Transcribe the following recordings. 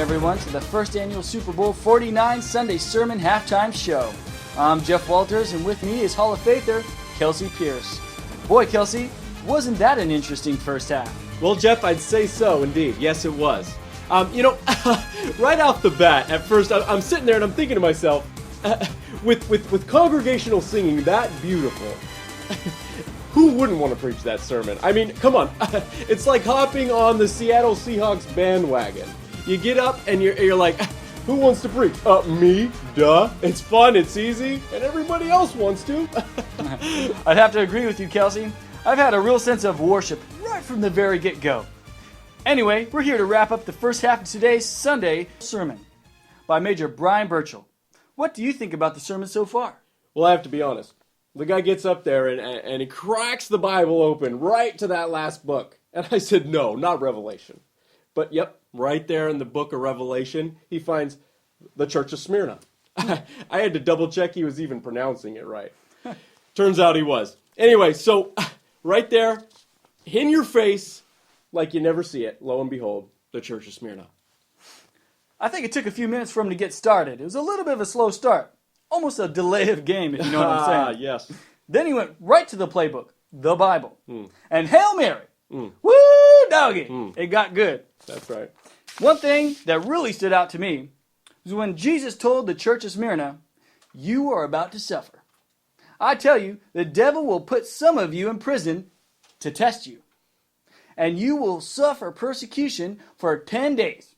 everyone, to the first annual Super Bowl 49 Sunday Sermon Halftime Show. I'm Jeff Walters, and with me is Hall of Faither, Kelsey Pierce. Boy, Kelsey, wasn't that an interesting first half? Well, Jeff, I'd say so, indeed. Yes, it was. Right off the bat, at first, I'm sitting there and I'm thinking to myself, with congregational singing that beautiful, who wouldn't want to preach that sermon? I mean, come on. It's like hopping on the Seattle Seahawks bandwagon. You get up and you're like, who wants to preach? Me, duh. It's fun, it's easy, and everybody else wants to. I'd have to agree with you, Kelsey. I've had a real sense of worship right from the very get-go. Anyway, we're here to wrap up the first half of today's Sunday sermon by Major Brian Burchell. What do you think about the sermon so far? Well, I have to be honest. The guy gets up there and he cracks the Bible open right to that last book. And I said, no, not Revelation. But yep, right there in the book of Revelation, he finds the Church of Smyrna. I had to double check he was even pronouncing it right. Turns out he was. Anyway, so right there, in your face, like you never see it, lo and behold, the Church of Smyrna. I think it took a few minutes for him to get started. It was a little bit of a slow start. Almost a delay of game, if you know what I'm saying. Yes. Then he went right to the playbook, the Bible. And Hail Mary. Woo, doggy. It got good. That's right. One thing that really stood out to me was when Jesus told the Church of Smyrna, you are about to suffer. I tell you, the devil will put some of you in prison to test you. And you will suffer persecution for 10 days.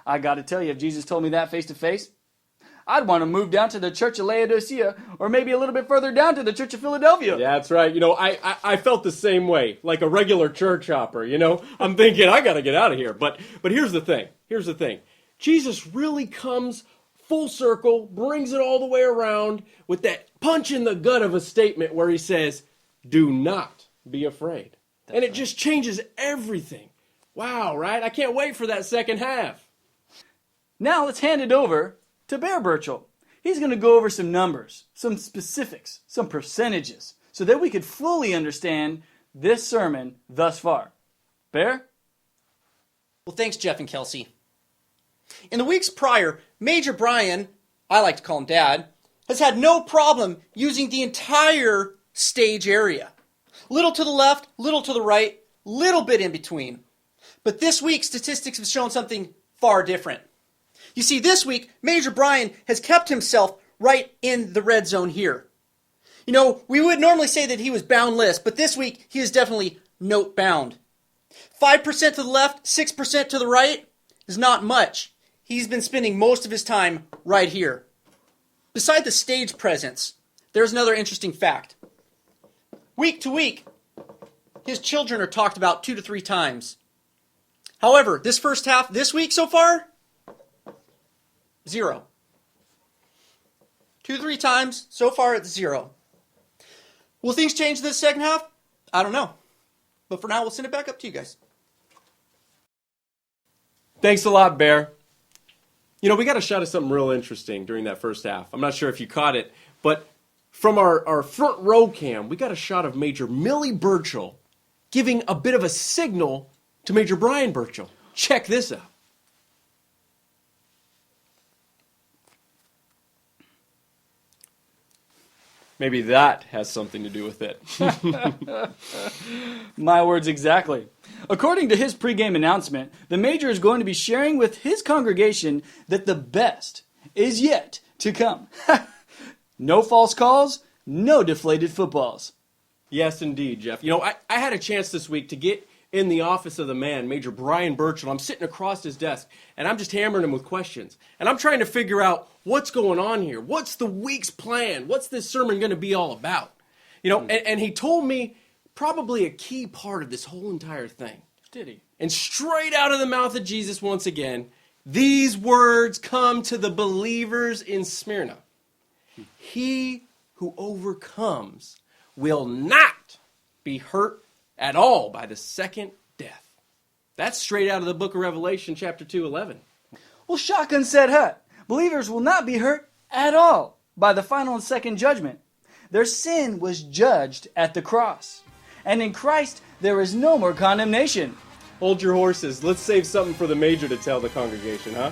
I got to tell you, if Jesus told me that face to face, I'd want to move down to the Church of Laodicea, or maybe a little bit further down to the Church of Philadelphia. Yeah, that's right. You know, I felt the same way, like a regular church hopper, you know. I'm thinking, I got to get out of here. But here's the thing. Jesus really comes full circle, brings it all the way around with that punch in the gut of a statement where he says, do not be afraid. That's and it right. Just changes everything. Wow, right? I can't wait for that second half. Now let's hand it over to Bear Burchell. He's going to go over some numbers, some specifics, some percentages, so that we could fully understand this sermon thus far. Bear? Well, thanks, Jeff and Kelsey. In the weeks prior, Major Brian, I like to call him Dad, has had no problem using the entire stage area. Little to the left, little to the right, little bit in between. But this week, statistics have shown something far different. You see, this week, Major Brian has kept himself right in the red zone here. You know, we would normally say that he was boundless, but this week, he is definitely note bound. 5% to the left, 6% to the right is not much. He's been spending most of his time right here. Beside the stage presence, there's another interesting fact. Week to week, his children are talked about 2 to 3 times. However, this first half, this week so far, 0. 2 to 3 times, so far it's 0. Will things change this second half? I don't know. But for now, we'll send it back up to you guys. Thanks a lot, Bear. You know, we got a shot of something real interesting during that first half. I'm not sure if you caught it, but from our front row cam, we got a shot of Major Millie Burchell giving a bit of a signal to Major Brian Burchell. Check this out. Maybe that has something to do with it. My words exactly. According to his pregame announcement, the Major is going to be sharing with his congregation that the best is yet to come. No false calls, no deflated footballs. Yes, indeed, Jeff. You know, I had a chance this week to get in the office of the man, Major Brian Burchell. I'm sitting across his desk, and I'm just hammering him with questions. And I'm trying to figure out what's going on here. What's the week's plan? What's this sermon going to be all about? You know, and he told me probably a key part of this whole entire thing. Did he? And straight out of the mouth of Jesus once again, these words come to the believers in Smyrna. He who overcomes will not be hurt at all by the second death. That's straight out of the book of Revelation, chapter 2:11. Well, shotgun said hut. Believers will not be hurt at all by the final and second judgment. Their sin was judged at the cross. And in Christ, there is no more condemnation. Hold your horses. Let's save something for the major to tell the congregation, huh?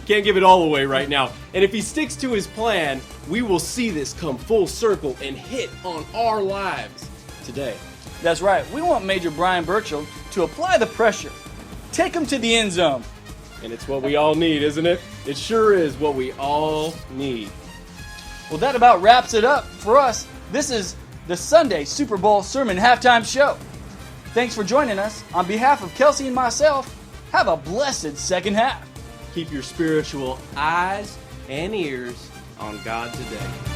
Can't give it all away right now. And if he sticks to his plan, we will see this come full circle and hit on our lives today. That's right. We want Major Brian Burchell to apply the pressure. Take him to the end zone. And it's what we all need, isn't it? It sure is what we all need. Well, that about wraps it up for us. This is the Sunday Super Bowl Sermon Halftime Show. Thanks for joining us. On behalf of Kelsey and myself, have a blessed second half. Keep your spiritual eyes and ears on God today.